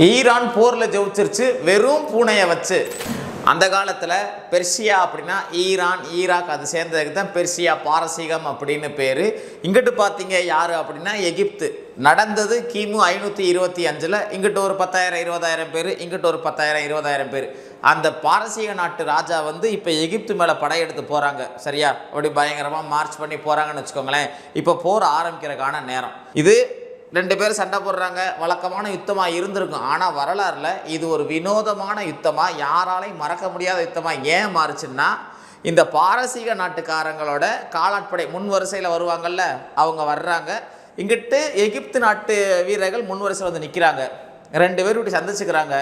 Iran போரில் ஜெயிச்சிருச்சு வெறும் பூனையை வச்சு. அந்த காலத்தில் பெர்சியா அப்படின்னா ஈரான் ஈராக் அது சேர்ந்ததுக்கு தான் பெர்சியா பாரசீகம் அப்படின்னு பேர். இங்கிட்டு பார்த்தீங்க யார் அப்படின்னா எகிப்து. நடந்தது கிமு 525. இங்கிட்டு ஒரு 10,000-20,000 பேர், இங்கிட்டு ஒரு 10,000-20,000 பேர். அந்த பாரசீக நாட்டு ராஜா வந்து இப்போ எகிப்து மேலே படையெடுத்து போகிறாங்க. சரியா? அப்படி பயங்கரமாக மார்ச் பண்ணி போகிறாங்கன்னு வச்சுக்கோங்களேன். இப்போ போர் ஆரம்பிக்கிறதுக்கான நேரம் இது. 2 பேர் சண்டை போடுறாங்க. வழக்கமான யுத்தமாக இருந்திருக்கும். ஆனால் வரலாறுல இது ஒரு வினோதமான யுத்தமாக, யாராலையும் மறக்க முடியாத யுத்தமாக ஏன் மாறுச்சுன்னா, இந்த பாரசீக நாட்டுக்காரங்களோட காலாட்படை முன் வரிசையில் வருவாங்கள்ல, அவங்க வர்றாங்க. இங்கிட்டு எகிப்து நாட்டு வீரர்கள் முன் வரிசையில் வந்து நிற்கிறாங்க. 2 பேர் இப்படி சந்திச்சுக்கிறாங்க.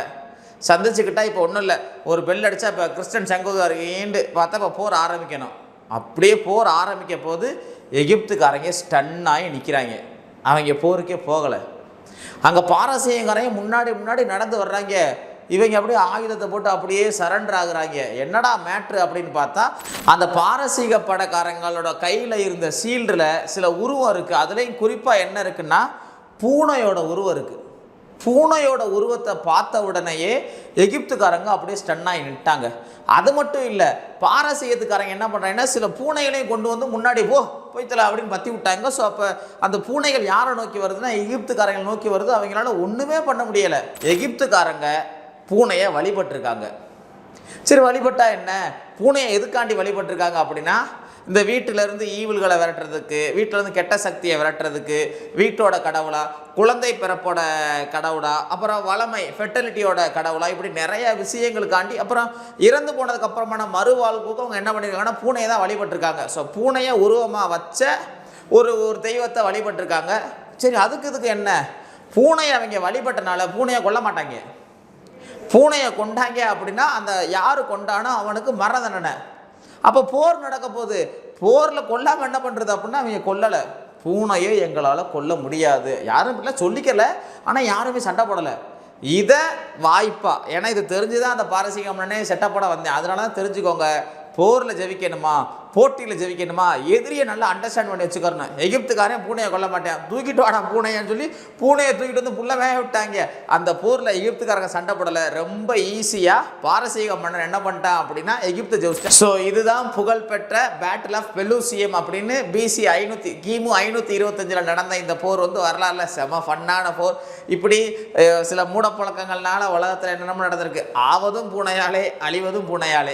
சந்திச்சுக்கிட்டா இப்போ ஒன்றும் இல்லை, ஒரு பெல் அடித்தா இப்போ கிறிஸ்டன் சங்கோதார் ஏண்டு பார்த்தா இப்போ போர் ஆரம்பிக்கணும். அப்படியே போர் ஆரம்பிக்க போது எகிப்துக்காரங்க ஸ்டன் ஆகி நிற்கிறாங்க. அவங்க போருக்கே போகலை. அங்கே பாரசீகங்காரங்க முன்னாடி நடந்து வர்றாங்க. இவங்க அப்படியே ஆயுதத்தை போட்டு அப்படியே சரண்டர் ஆகுறாங்க. என்னடா மேட்ரு அப்படின்னு பார்த்தா, அந்த பாரசீக படைக்காரங்களோட கையில் இருந்த சீல்டில் சில உருவம் இருக்குது. அதுலேயும் குறிப்பாக என்ன இருக்குன்னா, பூனையோட உருவம் இருக்குது. பூனையோட உருவத்தை பார்த்த உடனேயே எகிப்துக்காரங்க அப்படியே ஸ்டன்னாகி நின்ட்டாங்க. அது மட்டும் இல்லை, பாரசீகத்துக்காரங்க என்ன பண்ணுறாங்கன்னா, சில பூனைகளையும் கொண்டு வந்து முன்னாடி போய்த்தல அப்படின்னு பற்றி விட்டாங்க. ஸோ அப்போ அந்த பூனைகள் யாரை நோக்கி வருதுன்னா, எகிப்துக்காரங்களை நோக்கி வருது. அவங்களால ஒன்றுமே பண்ண முடியலை. எகிப்துக்காரங்க பூனையை வழிபட்டிருக்காங்க. சரி, வழிபட்டா என்ன? பூனையை எதுக்காண்டி வழிபட்டிருக்காங்க அப்படின்னா, இந்த வீட்டிலேருந்து ஈவில்களை விரட்டுறதுக்கு, வீட்டிலேருந்து கெட்ட சக்தியை விரட்டுறதுக்கு, வீட்டோட கடவுளா, குழந்தை பிறப்போட கடவுளா, அப்புறம் வளமை ஃபெர்டிலிட்டியோட கடவுளா, இப்படி நிறைய விஷயங்களுக்காண்டி, அப்புறம் இறந்து போனதுக்கப்புறமான மறுவாழ்வுக்கு அவங்க என்ன பண்ணியிருக்காங்கன்னா பூனையை தான் வழிபட்டிருக்காங்க. ஸோ பூனையை உருவமாக வச்ச ஒரு தெய்வத்தை வழிபட்டிருக்காங்க. சரி, இதுக்கு என்ன? பூனையை அவங்க வழிபட்டனால பூனையை கொல்ல மாட்டாங்க. பூனையை கொண்டாங்க அப்படின்னா அந்த யார் கொண்டானோ அவனுக்கு மரண தண்டனை. அப்போ போர் நடக்க போகுது. போரில் கொல்லாமல் என்ன பண்ணுறது அப்படின்னா, அவங்க கொல்லலை. பூனையை எங்களால் கொல்ல முடியாது, யாரும் இல்லை சொல்லிக்கலை. ஆனால் யாருமே சண்டை போடலை. இதை வாய்ப்பா, ஏன்னா இது தெரிஞ்சுதான் அந்த பாரசீக மன்னனே செட்டப் போட வந்தேன். அதனால தான் தெரிஞ்சுக்கோங்க, போரில் ஜெயிக்கணுமா, போட்டியில் ஜெயிக்கணுமா, எதிரியை நல்லா அண்டர்ஸ்டாண்ட் பண்ணி வச்சுக்கணும். எகிப்துக்காரன் பூனையை கொல்ல மாட்டேன், தூக்கிட்டு வாடா பூனைன்னு சொல்லி பூனையை தூக்கிட்டு வந்து புள்ள வேக விட்டாங்க. அந்த போரில் எகிப்துக்காரங்க சண்டை போடலை. ரொம்ப ஈஸியாக பாரசீக மன்னன் என்ன பண்ணிட்டான் அப்படின்னா எகிப்து ஜெயிச்சிட்டான். ஸோ இதுதான் புகழ்பெற்ற பேட்டில் ஆஃப் பெலூசியம் அப்படின்னு கிமு 525 நடந்த இந்த போர் வந்து வரலாறுல செம ஃபன்னான போர். இப்படி சில மூடப்பழக்கங்கள்னால உலகத்தில் என்னென்ன நடந்திருக்கு. ஆவதும் பூனையாலே, அழிவதும் பூனையாலே.